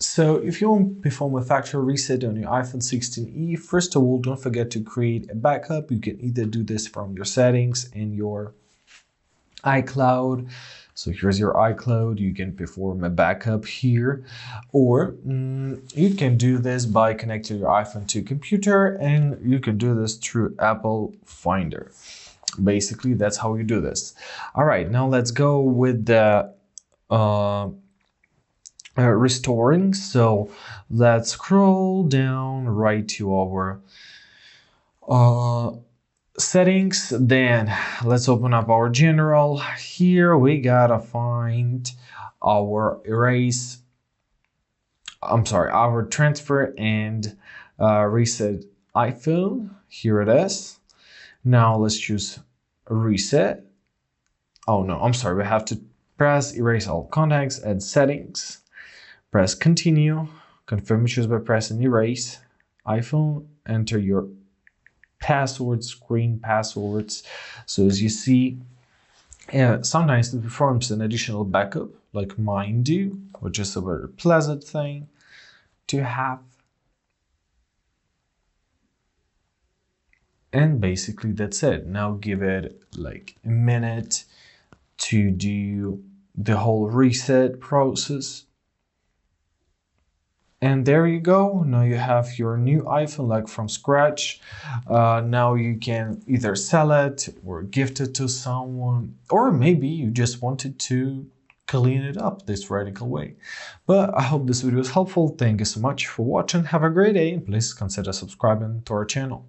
So if you want to perform a factory reset on your iPhone 16e, first of all, don't forget to create a backup. You can either do this from your settings in your iCloud. So here's your iCloud. You can perform a backup here, or you can do this by connecting your iPhone to a computer, and you can do this through Apple Finder. Basically, that's how you do this. All right, now let's go with the restoring. So let's scroll down right to our settings. Then let's open up our general. Here we gotta find our our transfer and reset iPhone. Here it is. Now let's choose reset. Oh no, I'm sorry, we have to press erase all contacts and settings. Press continue, confirm choose by pressing erase iPhone, enter your password, screen passwords. So as you see, sometimes it performs an additional backup like mine do, which is a very pleasant thing to have. And basically that's it. Now give it like a minute to do the whole reset process. And there you go. Now you have your new iPhone like from scratch. Now you can either sell it or gift it to someone, or maybe you just wanted to clean it up this radical way. But I hope this video was helpful. Thank you so much for watching. Have a great day, and please consider subscribing to our channel.